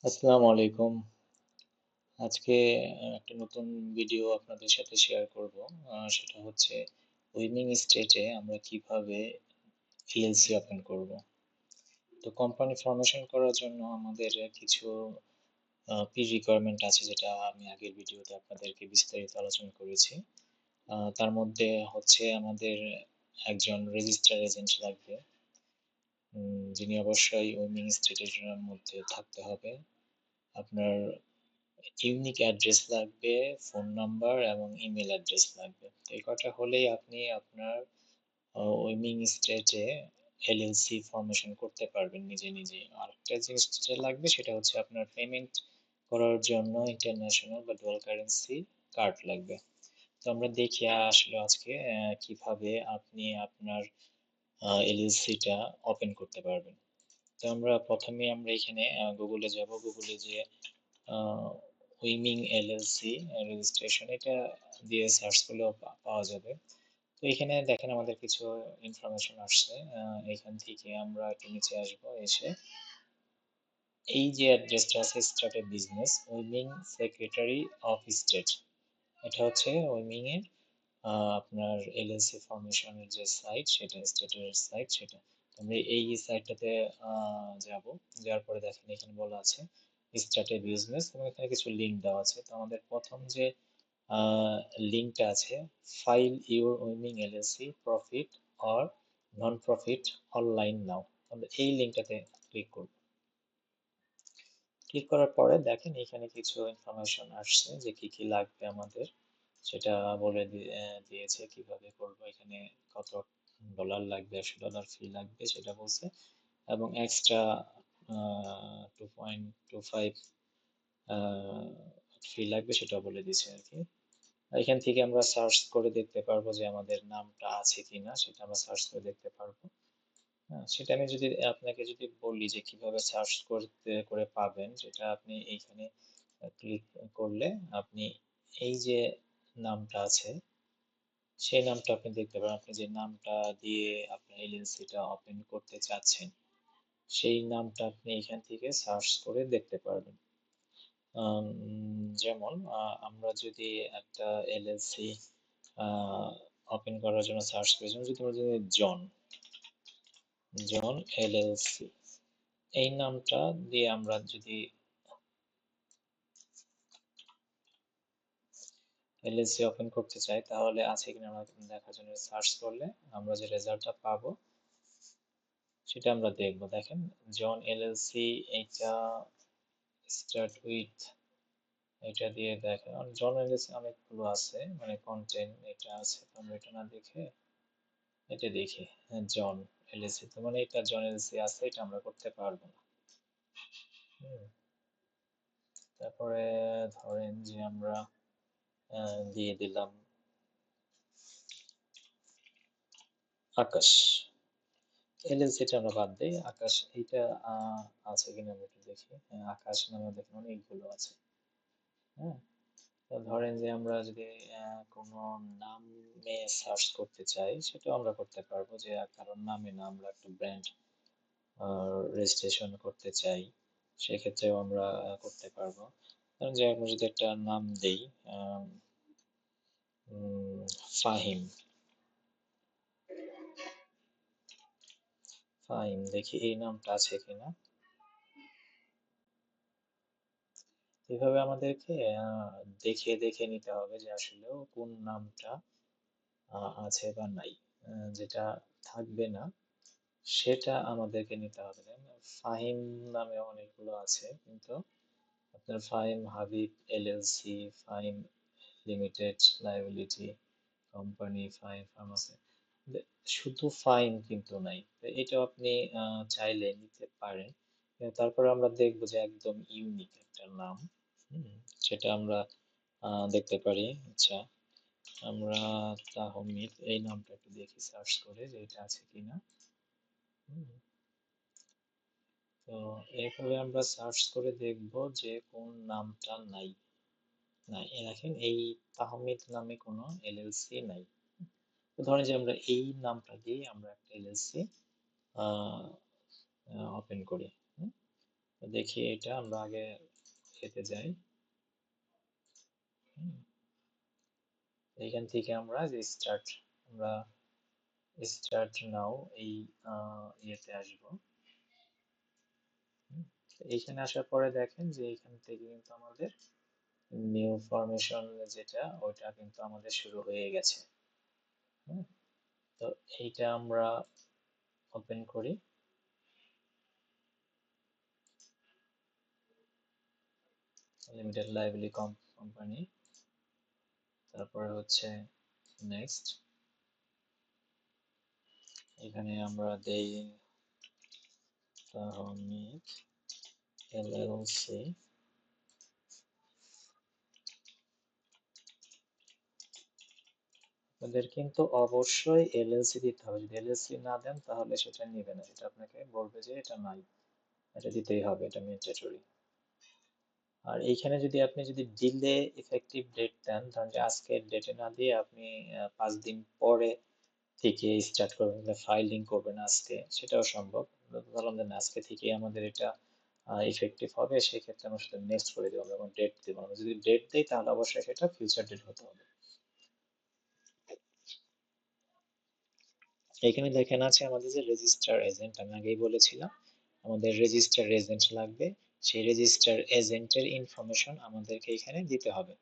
আসসালামু আলাইকুম। আজকে একটা নতুন ভিডিও আপনাদের সাথে শেয়ার করব। সেটা হচ্ছে উইনিং স্টেটে আমরা কিভাবে এলএলসি ওপেন করব। তো কোম্পানি ফরমেশন করার জন্য আমাদের কিছু প্রি রিকোয়ারমেন্ট আছে, যেটা আমি আগের ভিডিওতে আপনাদেরকে বিস্তারিত আলোচনা করেছি। তার মধ্যে হচ্ছে আমাদের একজন রেজিস্টার এজেন্ট লাগবে, যিনি অবশ্যই উইনিং স্টেটের মধ্যে থাকতে হবে। আপনার ইউনিক অ্যাড্রেস লাগবে, ফোন নাম্বার এবং ইমেল অ্যাড্রেস লাগবে। এই কটা হলেই আপনি আপনার উইমিং স্টেটে এলএলসি ফরমেশন করতে পারবেন নিজে নিজে। আরেকটা জিনিস যেটা লাগবে সেটা হচ্ছে আপনার পেমেন্ট করার জন্য ইন্টারন্যাশনাল বা ডুয়াল কারেন্সি কার্ড লাগবে। তো আমরা দেখি আসলে আজকে কিভাবে আপনি আপনার এলএলসিটা ওপেন করতে পারবেন। তো প্রথমে আমরা এখানে গুগলে যাব। গুগলে যে উইমিং এলএলসি রেজিস্ট্রেশন, এটা দিয়ে সার্চ করলেও পাওয়া যাবে। তো এখানে দেখেন আমাদের কিছু ইনফরমেশন আসছে। এখান থেকে আমরা একটু নিচে আসবো, এসে এই যে অ্যাড্রেসটা আছে, start a business Wyoming secretary of state, এটা হচ্ছে উইমিং এর আপনার এলএলসি ফরমেশনের যে সাইট, সেটা স্টেটের সাইট সেটা। আমরা এই সাইটটাতে যাব। যাওয়ার পরে দেখেন এখানে বলা আছে স্টার্ট এ বিজনেস, এবং এখানে কিছু লিঙ্ক দেওয়া আছে। তো আমাদের প্রথম যে লিঙ্কটা আছে, file your Wyoming LLC profit or non profit online now, আমরা এই লিঙ্কটাতে ক্লিক করব। ক্লিক করার পরে দেখেন এখানে কিছু ইনফরমেশন আসছে যে কি কি লাগবে আমাদের, সেটা বলে দিয়েছে কিভাবে করব। এখানে কত ডলার লাগবে, $100 ফি লাগবে সেটা বলছে, এবং এক্সট্রা 2.25 ফি লাগবে সেটা বলে দিছে আর কি। এখান থেকে আমরা সার্চ করে দেখতে পারবো যে আমাদের নামটা আছে কিনা, সেটা আমরা সার্চ করে দেখতে পারবো। হ্যাঁ, সেটা আমি যদি আপনাকে বলি যে কিভাবে সার্চ করতে করে পাবেন, সেটা আপনি এইখানে ক্লিক করলে আপনি এই যে নামটা আছে সেই নামটা আপনি দেখতে পারেন। আপনি যে নামটা দিয়ে আপনার এলএলসিটা ওপেন করতে চাচ্ছেন, সেই নামটা আপনি এখান থেকে সার্চ করে দেখতে পারবেন। যেমন আমরা যদি একটা এলএলসি ওপেন করার জন্য সার্চ করি, যেমন যদি আমরা যদি জন জন এলএলসি এই নামটা দিয়ে আমরা যদি এলএলসি ওপেন করতে চাই, তাহলে আছে কিনা আমরা দেখার জন্য সার্চ করলে আমরা যে রেজাল্টটা পাবো সেটা আমরা দেখবো। দেখেন জন এলএলসি, এইটা স্টার্ট উইথ, এটা দিয়ে দেখেন জন এলএলসি অনেকগুলো আছে, মানে কন্টেন্ট এটা আছে। তো আমরা এটা না দেখে এটা দেখি, জন এলএলসি, তো মানে এটা জন এলএলসি আছে, এটা আমরা করতে পারবো না। হুম, তারপরে ধরেন যে আমরা দিয়ে দিলাম আকাশ এলএলসিটা, আমরা বাদ দিই। আকাশ এইটা আছে কিনা আমরা একটু দেখি। হ্যাঁ, আকাশ নামে দেখুন অনেকগুলো আছে। হ্যাঁ, তো ধরেন যে আমরা যদি কোনো নামে সার্চ করতে চাই, সেটাও আমরা করতে পারবো। যে কারোর নামে না আমরা একটা ব্র্যান্ড রেজিস্ট্রেশন করতে চাই, সেক্ষেত্রেও আমরা করতে পারবো। ধরেন যে আমরা যদি একটা নাম দেই, আহ, ফাহিম, ফাহিম দেখি এই নামটা আছে কিনা। এভাবে আমাদেরকে দেখে দেখে নিতে হবে যে আসলেও কোন নামটা আছে বা নাই। যেটা থাকবে না সেটা আমাদেরকে নিতে হবে। ফাহিম নামে অনেকগুলো আছে, কিন্তু আপনার Fahim Habib LLC, Fahim limited liability company, Fahim pharmacy, শুধু ফাহিম কিন্তু নাই। তো এটাও আপনি চাইলে নিতে পারেন। তারপরে আমরা দেখবো যে একদম ইউনিক একটা নাম, হুম, সেটা আমরা দেখতে পারি। আচ্ছা, আমরা তাহমিদ এই নামটা একটু দেখি সার্চ করে যে এটা আছে কিনা। হুম, তো এইভাবে আমরা সার্চ করে দেখব যে কোন নামটা নাই। নাই, দেখেন এই তাহমিদ নামে কোনো এলএলসি নাই। তো ধরেন যে আমরা এই নামটা দিয়ে আমরা একটা এলএলসি ওপেন করি। হুম, তো দেখি এটা আমরা আগে এতে যাই। হুম, এইখান থেকে আমরা যে আমরা স্টার্ট নাও এই ইয়েতে আসবো। হুম, তো এইখানে আসার পরে দেখেন যে এইখান থেকে কিন্তু আমাদের নিউ ফরমেশন যেটা ওইটা কিন্তু আমাদের শুরু হয়ে গেছে। হুম, তো এইটা আমরা ওপেন করি। লিমিটেড লাইবিলিটি কোম্পানি, তারপরে হচ্ছে নেক্সট। এখানে আমরা দেই তাহমিদ এলএলসি। আপনাদের কিন্তু অবশ্যই এলএলসি দিতে হবে, যদি এলএলসি না দেন তাহলে সেটা নেবে না, সেটা আপনাকে বলবে যে এটা নাই, এটা দিতেই হবে, এটা ম্যান্ডেটরি। আর এইখানে যদি আপনি ডিলে ইফেক্টিভ ডেট দেন, ধরেন যে আজকের ডেটে না দিয়ে আপনি 5 দিন পরে থেকে স্টার্ট করবেন, ফাইলিং করবেন আজকে, সেটাও সম্ভব। ধরলাম যে না, আজকে থেকে আমাদের এটা ইফেক্টিভ হবে, সেক্ষেত্রে আমরা সেটা নেক্সট করে দেবো, আমরা কোনো ডেট দেবো না। যদি ডেট দেই তাহলে অবশ্যই সেটা ফিউচার ডেট হতে হবে। এখানে দেখেন আছে আমাদের যে রেজিস্টার এজেন্ট, আমি আগেই বলেছিলাম আমাদের রেজিস্টার এজেন্ট লাগবে, সেই রেজিস্টার এজেন্টের ইনফরমেশন আমাদেরকে এখানে দিতে হবে।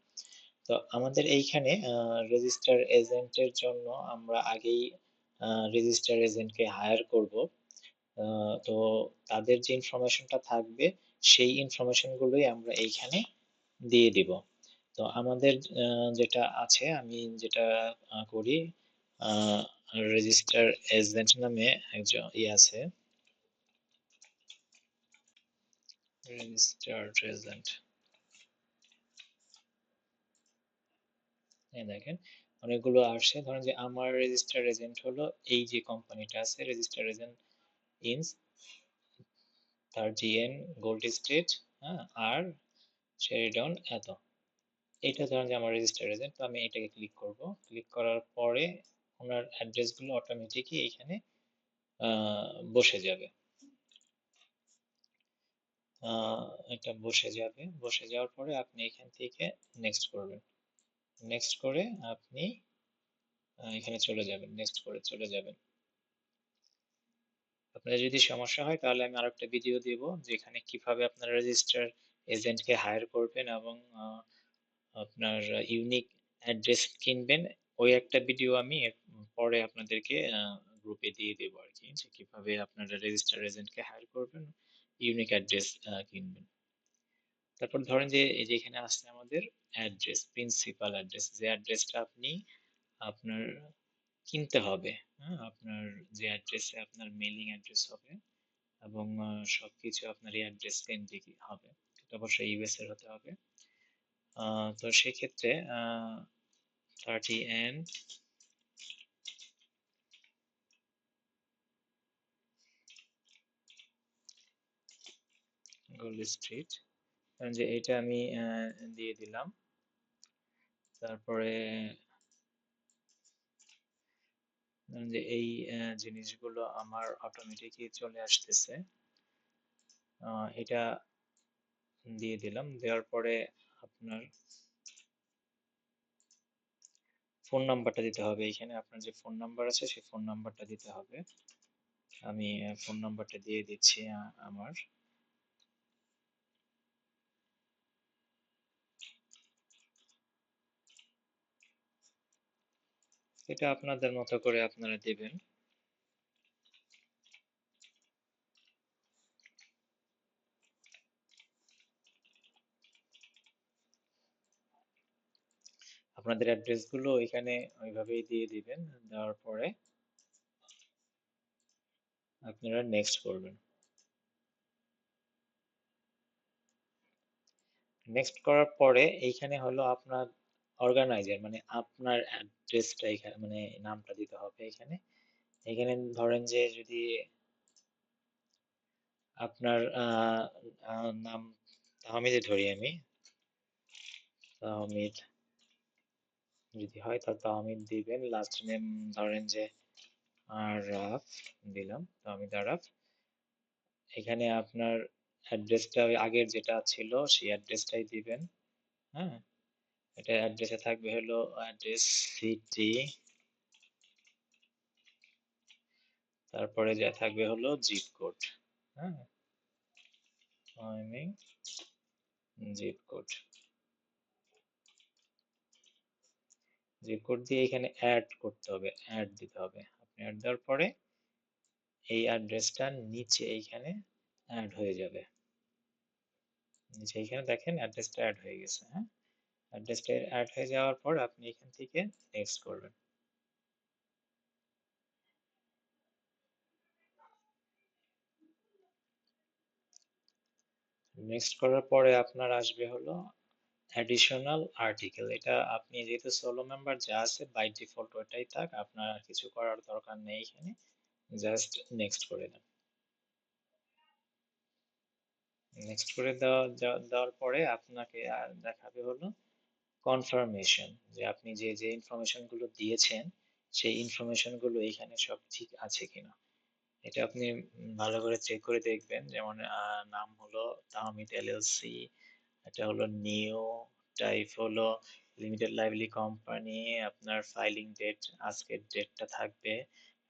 তো আমাদের এইখানে রেজিস্টার এজেন্টের জন্য আমরা আগেই রেজিস্টার এজেন্টকে হায়ার করব। তো তাদের যে ইনফরমেশনটা থাকবে সেই ইনফরমেশন গুলোই আমরা এইখানে দিয়ে দিব। তো আমাদের যেটা আছে, আমি যেটা করি, রেজিস্টার এজেন্ট নামে একজন আছে, রেজিস্টার এজেন্ট। এই দেখেন অনেকগুলো আসছে, ধরেন যে আমার রেজিস্টার এজেন্ট হলো এই যে কোম্পানিটা আছে, রেজিস্টার এজেন্ট ইনস 30N গোল্ড স্টেট, হ্যাঁ, আর শেরিডন এত। এটা ধরেন যে আমার রেজিস্টার এজেন্ট, তো আমি এটাকে ক্লিক করব। ক্লিক করার পরে ওনার অ্যাড্রেসগুলো অটোমেটিকই এখানে বসে যাবে। এটা বসে যাওয়ার পরে আপনি এখান থেকে নেক্সট করবেন। নেক্সট করে আপনি এখানে চলে যাবেন, নেক্সট করে চলে যাবেন। আপনাদের যদি সমস্যা হয় তাহলে আমি আরেকটা ভিডিও দেব, যেখানে কিভাবে আপনারা রেজিস্টার এজেন্টকে হায়ার করবেন এবং আপনার ইউনিক অ্যাড্রেস কিনবেন। ওই একটা ভিডিও আমি পরে আপনাদেরকে গ্রুপে দিয়ে দেবো আর কি, যে কিভাবে আপনারা রেজিস্টার এজেন্টকে হায়ার করবেন, ইউনিক অ্যাড্রেস কিনবেন। তারপর ধরেন যে এই যে এখানে আসছে আমাদের অ্যাড্রেস, প্রিন্সিপাল অ্যাড্রেস, যে অ্যাড্রেসটা আপনি আপনার কিনতে হবে। হ্যাঁ, আপনার যে অ্যাড্রেসে আপনার মেইলিং অ্যাড্রেস হবে এবং সবকিছু আপনার এই অ্যাড্রেস কেন্দ্রিক হবে, এটা অবশ্যই ইউএস এর হতে হবে। তো সেক্ষেত্রে 30N গোল্ড স্ট্রিট, যে এটা আমি দিয়ে দিলাম। তারপরে যে এই জিনিসগুলো আমার অটোমেটিকই চলে আসতেছে, এটা দিয়ে দিলাম। দেওয়ার পরে আপনার ফোন নাম্বারটা দিতে হবে, এখানে আপনার যে ফোন নাম্বার আছে সেই ফোন নাম্বারটা দিতে হবে। আমি ফোন নাম্বারটা দিয়ে দিচ্ছি আমার। এটা আপনাদের মতো করে আপনারা দিবেন। আপনাদের অ্যাড্রেস গুলো এখানে ওইভাবেই দিয়ে দিবেন। দেওয়ার পরে আপনারা নেক্সট করবেন। নেক্সট করার পরে এইখানে হলো আপনার অর্গানাইজার, মানে আপনার অ্যাড্রেসটা এখানে, মানে নামটা দিতে হবে এখানে। এখানে ধরেন যে যদি আপনার নাম তাহমিদে ধরি আমি, তাহমিদ যদি হয় তা তাহমিদ দিবেন। লাস্ট নেম ধরেন যে আরাফ দিলাম, তাহমিদ আরাফ। এখানে আপনার অ্যাড্রেসটা ওই আগের যেটা ছিল সেই অ্যাড্রেসটাই দিবেন। হ্যাঁ, এটা অ্যাড্রেসে থাকবে হলো অ্যাড্রেস সিটি, তারপরে যা থাকবে হলো জিপ কোড। হ্যাঁ, timing zip code, zip code দিয়ে এখানে অ্যাড করতে হবে, অ্যাড দিতে হবে। আপনি অ্যাড দেওয়ার পরে এই অ্যাড্রেসটা নিচে এইখানে অ্যাড হয়ে যাবে। নিচে এইখানে দেখেন অ্যাড্রেসটা অ্যাড হয়ে গেছে। হ্যাঁ, অ্যাড্রেসটা অ্যাড হয়ে যাওয়ার পর আপনি এখান থেকে নেক্সট করবেন। নেক্সট করার পরে আপনার আসবে হলো অ্যাডিশনাল আর্টিকেল। এটা আপনি যেহেতু সোলো মেম্বার যা আছে বাই ডিফল্ট ওটাই থাক, আপনার আর কিছু করার দরকার নেই এখানে, জাস্ট নেক্সট করে দেন। নেক্সট করে দেওয়ার পরে আপনাকে আর দেখাবে হলো কনফার্মেশন, যে আপনি যে যে ইনফরমেশন গুলো দিয়েছেন সেই ইনফরমেশন গুলো এখানে সব ঠিক আছে কিনা। এটা আপনি ভালো করে চেক করে দেখবেন। যেমন নাম হলো তাহমিদ এলএলসি, এটা হলো নিউ, টাইপ হলো লিমিটেড লাইভলি কোম্পানি, আপনার ফাইলিং ডেট আজকের ডেটটা থাকবে।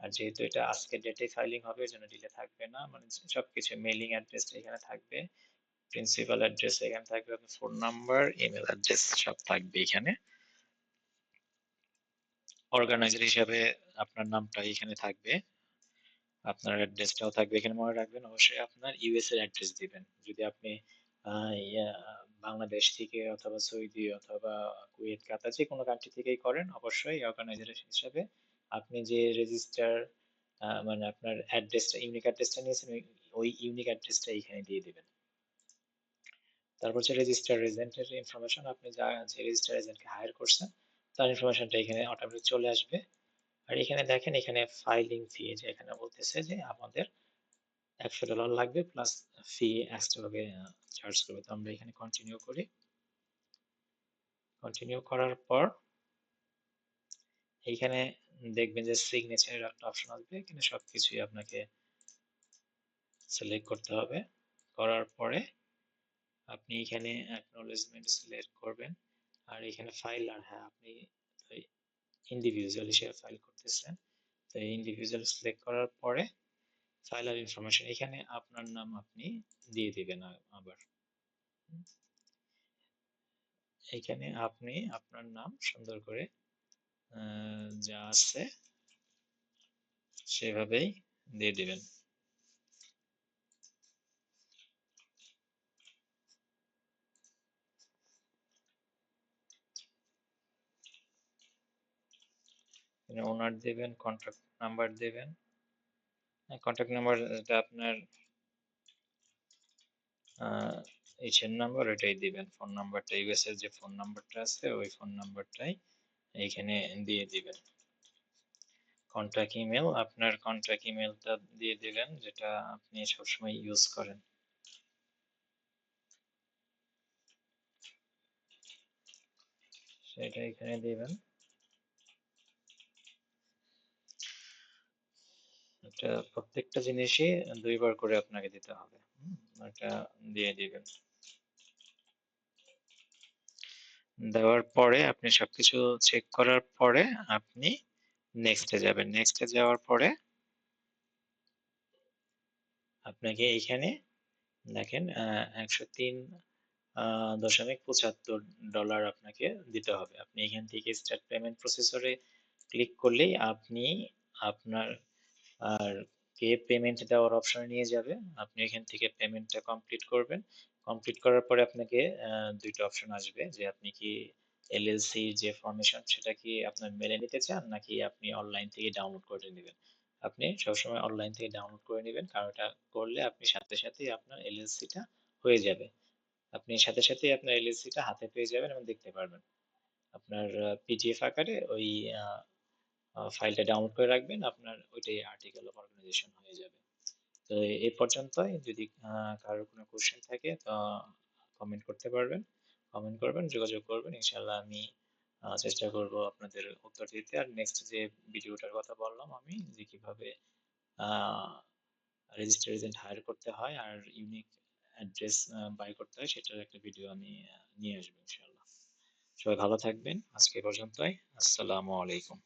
আর যেহেতু এটা আজকের ডেটে ফাইলিং হবে এজন্য ডিলে থাকবে না, মানে সবকিছু মেইলিং অ্যাড্রেসটা এখানে থাকবে, প্রিন্সিপাল অ্যাড্রেস এখানে থাকবে, আপনার ফোন নাম্বার, ইমেল অ্যাড্রেস সব থাকবে এখানে। অর্গানাইজার হিসাবে আপনার নামটা এখানে থাকবে, আপনার অ্যাড্রেসটাও থাকবে এখানে, মনে রাখবেন অবশ্যই আপনার ইউএস এর অ্যাড্রেস দিবেন। যদি আপনি বাংলাদেশ থেকে অথবা সৌদি অথবা কুয়েত, কাতার যে কোনো কান্ট্রি থেকেই করেন, অবশ্যই অর্গানাইজার হিসাবে আপনি যে রেজিস্টার মানে আপনার অ্যাড্রেসটা, ইউনিক অ্যাড্রেসটা নিয়েছেন ওই ইউনিক অ্যাড্রেসটা এখানে দিয়ে দিবেন। তারপর হচ্ছে রেজিস্টার এজেন্টের ইনফরমেশন, আপনি যে রেজিস্টার এজেন্টকে হায়ার করছেন তার ইনফরমেশনটা এখানে অটোমেটিক চলে আসবে। আর এখানে দেখেন এখানে ফাইলিং ফি, যে এখানে বলতেছে যে আমাদের $100 লাগবে প্লাস ফি এক্সট্রা ভাবে চার্জ করবে। তো আমরা এখানে কন্টিনিউ করি। কন্টিনিউ করার পর এইখানে দেখবেন যে সিগনেচারের একটা অপশন আসবে, এখানে সবকিছুই আপনাকে সিলেক্ট করতে হবে। করার পরে আপনি এখানে অ্যাকনলেজমেন্ট সিলেক্ট করবেন। আর এখানে ফাইল, আর হ্যাঁ আপনি ইন্ডিভিজুয়াল হিসেবে ফাইল করতেছেন, তো ইন্ডিভিজুয়াল সিলেক্ট করার পরে ফাইলার ইনফরমেশন এখানে আপনার নাম আপনি দিয়ে দিবেন। আবার এখানে আপনি আপনার নাম সুন্দর করে যা আছে সেভাবেই দিয়ে দিবেন। ওনার দেবেন, কন্ট্যাক্ট নাম্বার দেবেন, কন্ট্যাক্ট নাম্বারটা আপনার এইচএন নাম্বার ওইটাই দিবেন। ফোন নাম্বারটা ইউএস এর যে ফোন নাম্বারটা আছে ওই ফোন নাম্বারটাই এইখানে দিয়ে দিবেন। কন্ট্যাক্ট ইমেল, আপনার কন্ট্যাক্ট ইমেলটা দিয়ে দিবেন যেটা আপনি সবসময় ইউজ করেন, সেটা এখানে দিবেন। এটা প্রত্যেকটা জিনিসই দুইবার করে আপনাকে দিতে হবে। এটা দিয়ে দিবেন। দেওয়ার পরে আপনি সবকিছু চেক করার পরে আপনি নেক্সটে যাবেন। নেক্সটে যাওয়ার পরে আপনাকে এইখানে দেখেন 103.75 ডলার আপনাকে দিতে হবে। আপনি এখান থেকে স্টার্ট পেমেন্ট প্রসেসরে ক্লিক করলেই আপনি আপনার আর কে পেমেন্ট দেওয়ার অপশনে নিয়ে যাবে। আপনি এখান থেকে পেমেন্টটা কমপ্লিট করবেন। কমপ্লিট করার পরে আপনাকে দুইটা অপশন আসবে, যে আপনি কি এলএলসি যে ফরমেশন সেটা কি আপনার মেলে নিতে চান নাকি আপনি অনলাইন থেকে ডাউনলোড করে নেবেন। আপনি সবসময় অনলাইন থেকে ডাউনলোড করে নেবেন, কারণ এটা করলে আপনি সাথে সাথেই আপনার এলএলসিটা হয়ে যাবে। আপনি সাথে সাথেই আপনার এলএলসিটা হাতে পেয়ে যাবেন এবং দেখতে পারবেন। আপনার পিডিএফ আকারে ওই ফাইলটা ডাউনলোড করে রাখবেন, আপনার ওইটাই আর্টিকেল অফ অর্গানাইজেশন হয়ে যাবে। তো এই পর্যন্তই। যদি কারোর কোনো কোশ্চেন থাকে তো কমেন্ট করতে পারবেন, কমেন্ট করবেন, যোগাযোগ করবেন, ইনশাল্লাহ আমি চেষ্টা করব আপনাদের উত্তর দিতে। আর নেক্সট যে ভিডিওটার কথা বললাম আমি, যে কিভাবে রেজিস্টার এজেন্ট হায়ার করতে হয় আর ইউনিক অ্যাড্রেস বাই করতে হয় সেটার একটা ভিডিও আমি নিয়ে আসবো ইনশাআল্লাহ। সবাই ভালো থাকবেন, আজকে এ পর্যন্তই। আসসালামু আলাইকুম।